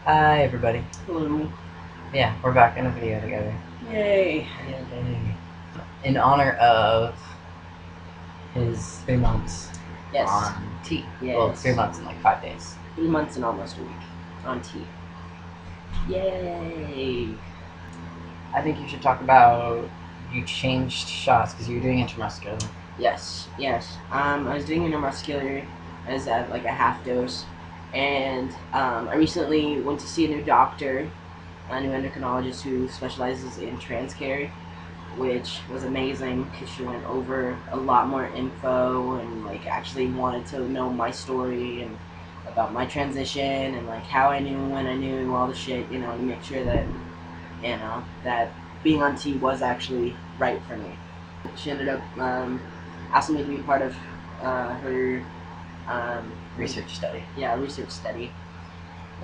Hi everybody. Hello. Yeah, we're back in a video together. Yay. Yay. In honor of his 3 months Yes. on T. Yes. Well, 3 months and like 5 days. 3 months and almost a week on T. Yay. I think you should talk about you changed shots because you were doing intramuscular. Yes. I was doing intramuscular. I was at like a half dose. And I recently went to see a new doctor, a new endocrinologist who specializes in trans care, which was amazing because she went over a lot more info and like actually wanted to know my story and about my transition and like how I knew when I knew all the shit, to make sure that that being on T was actually right for me. She ended up asking me to be part of her Research study. Yeah, research study.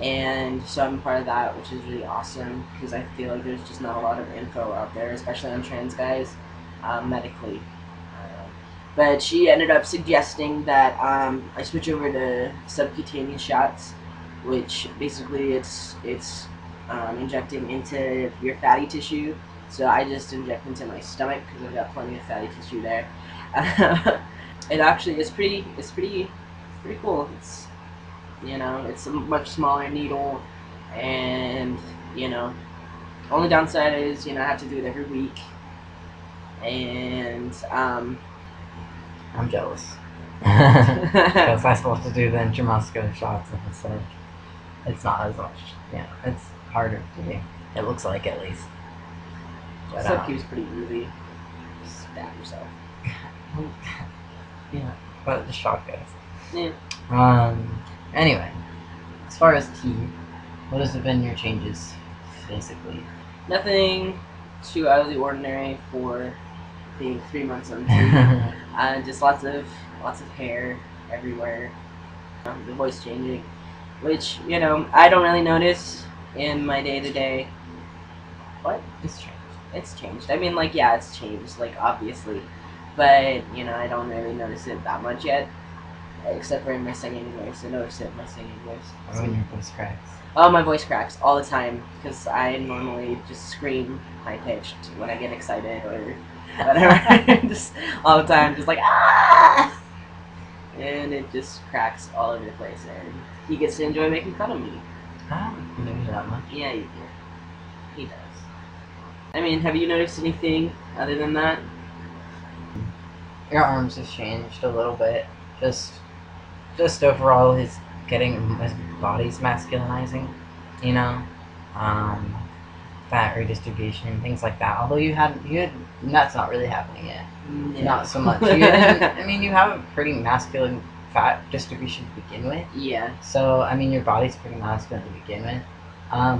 And so I'm part of that, which is really awesome because I feel like there's just not a lot of info out there, especially on trans guys, medically. But she ended up suggesting that I switch over to subcutaneous shots, which basically it's injecting into your fatty tissue. So I just inject into my stomach because I've got plenty of fatty tissue there. It actually is pretty cool. It's a much smaller needle, and only downside is I have to do it every week, and I'm jealous. Because I'm supposed to do the intramuscular shots and it's not as much. It's harder to do. It looks like, at least. But, Sub-Q's pretty easy. Just stab yourself. Yeah, but the shot goes. Yeah. Anyway, as far as T, what has been your changes, basically? Nothing too out of the ordinary for being 3 months on T. Just lots of hair everywhere. The voice changing, which I don't really notice in my day-to-day. What? It's changed. It's changed. I mean, like, yeah, it's changed, like, obviously. But, I don't really notice it that much yet. Except for in my singing voice. I notice it in my singing voice. Or when your voice cracks. Oh, my voice cracks all the time. Because I normally just scream high-pitched when I get excited or whatever. Just all the time. Just like, ah! And it just cracks all over the place. And he gets to enjoy making fun of me. I don't know that much. Yeah, you do. He does. I mean, have you noticed anything other than that? Your arms have changed a little bit. Just overall, his body's masculinizing. Fat redistribution, things like that. Although you had that's not really happening yet. Yeah. Not so much. You have a pretty masculine fat distribution to begin with. Yeah. So your body's pretty masculine to begin with.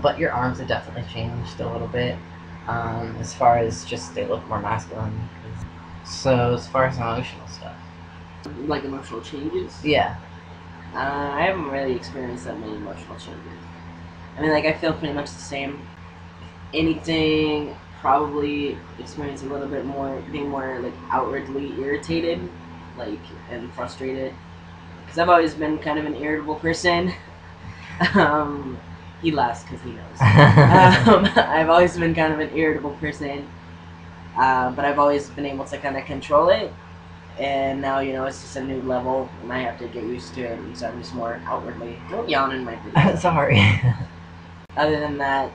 But your arms have definitely changed a little bit. As far as just they look more masculine. So as far as emotional stuff. Like emotional changes? Yeah. I haven't really experienced that many emotional changes. I mean, like, I feel pretty much the same. Anything, probably experience a little bit more, being more, like, outwardly irritated, like, and frustrated. Because I've always been kind of an irritable person. He laughs because he knows. I've always been kind of an irritable person. But I've always been able to kind of control it. And now, it's just a new level, and I have to get used to it, and so I'm just more outwardly. Don't yawn in my video. Sorry. Other than that,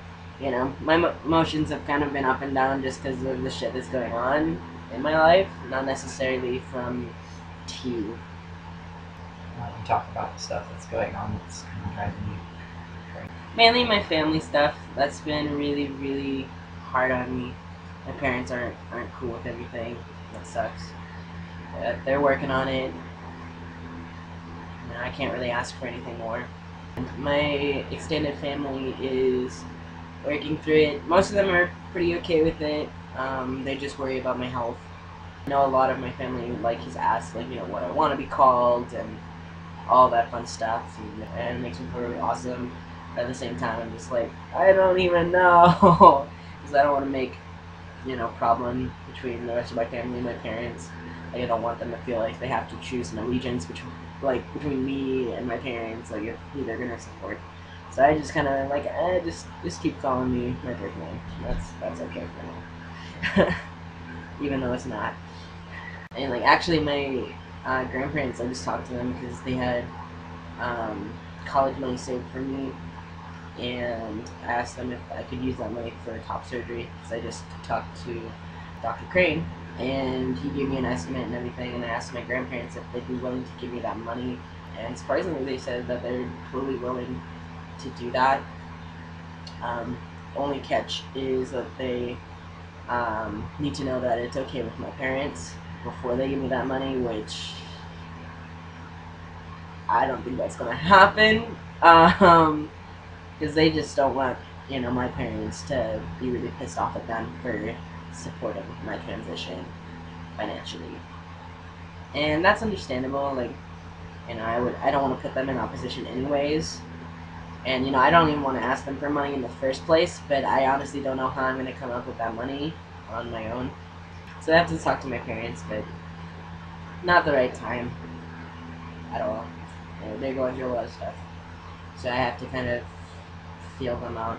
my emotions have kind of been up and down just because of the shit that's going on in my life, not necessarily from T. Talk about the stuff that's going on that's kind of driving you crazy. Mainly my family stuff. That's been really, really hard on me. My parents aren't cool with everything. That sucks. They're working on it. I can't really ask for anything more. My extended family is working through it. Most of them are pretty okay with it. They just worry about my health. I know a lot of my family has asked what I want to be called and all that fun stuff, and it makes me feel really awesome. But at the same time, I'm just like, I don't even know, because I don't want to make problem between the rest of my family and my parents. Like, I don't want them to feel like they have to choose an allegiance between me and my parents, like, if who they're gonna support. So I just kind of like, just keep calling me my birth name. That's okay for me, even though it's not. And like actually, my grandparents, I just talked to them because they had college money saved for me, and I asked them if I could use that money for top surgery. Because I just talked to Dr. Crane, and he gave me an estimate and everything. And I asked my grandparents if they'd be willing to give me that money, and surprisingly, they said that they're totally willing to do that. Only catch is that they need to know that it's okay with my parents before they give me that money, which I don't think that's gonna happen, because they just don't want my parents to be really pissed off at them for supporting my transition financially, and that's understandable. Like, I don't want to put them in opposition anyways. And, I don't even want to ask them for money in the first place, but I honestly don't know how I'm going to come up with that money on my own. So I have to talk to my parents, but not the right time at all. They're going through a lot of stuff. So I have to kind of feel them out.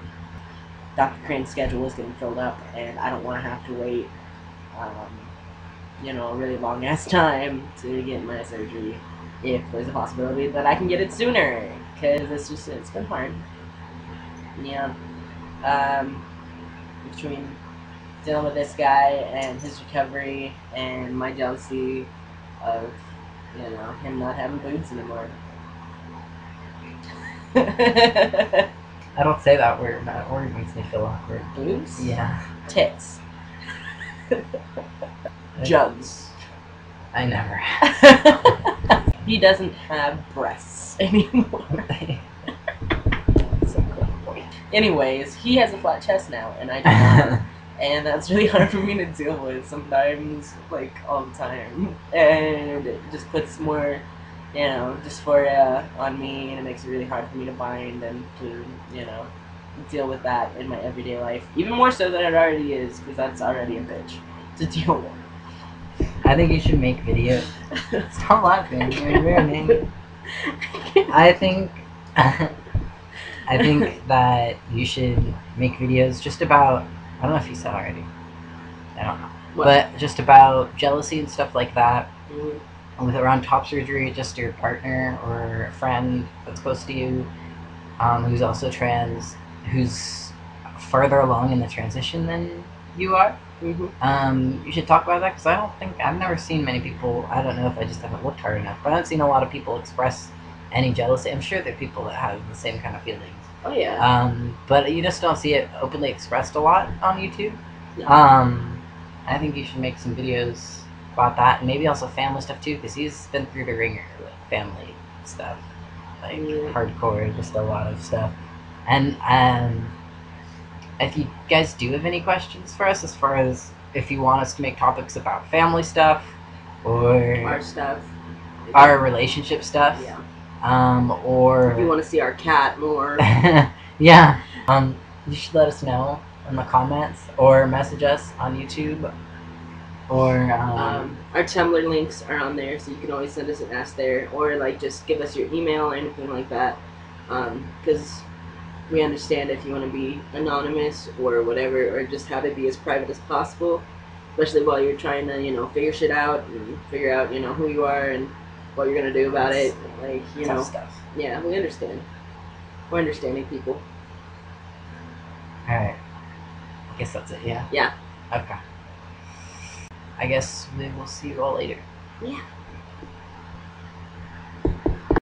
Dr. Crane's schedule is getting filled up, and I don't want to have to wait, a really long-ass time to get my surgery if there's a possibility that I can get it sooner. Because it's been hard. Yeah. Between dealing with this guy and his recovery and my jealousy of, him not having boobs anymore. I don't say that word. That word makes me feel awkward. Boobs? Yeah. Tits. Jugs. I never have. He doesn't have breasts anymore. So cool. Anyways, he has a flat chest now, and I do not. And that's really hard for me to deal with sometimes, like, all the time. And it just puts more, dysphoria on me, and it makes it really hard for me to bind and to, deal with that in my everyday life. Even more so than it already is, because that's already a bitch to deal with. I think you should make videos. Stop laughing. You're ruining. I think that you should make videos just about. I don't know if you said already. I don't know. What? But just about jealousy and stuff like that. Mm-hmm. With around top surgery, just your partner or a friend that's close to you, who's also trans, who's further along in the transition than you are. Mm-hmm. You should talk about that because I've never seen many people. I don't know if I just haven't looked hard enough, but I haven't seen a lot of people express any jealousy. I'm sure there are people that have the same kind of feelings. Oh yeah. But you just don't see it openly expressed a lot on YouTube. No. I think you should make some videos about that, and maybe also family stuff too, because he's been through the ringer with family stuff, like hardcore, just a lot of stuff. And if you guys do have any questions for us, as far as if you want us to make topics about family stuff or Our stuff. our relationship stuff, Yeah. or If you want to see our cat more. yeah, you should let us know in the comments or message us on YouTube, or our Tumblr links are on there, so you can always send us an ask there, or like just give us your email or anything like that, because we understand if you want to be anonymous or whatever, or just have it be as private as possible, especially while you're trying to figure shit out and figure out who you are and what you're gonna do about it. Like tough stuff. Yeah, we understand. We're understanding people. All right, I guess that's it. Yeah. Yeah. Okay. I guess we will see you all later. Yeah.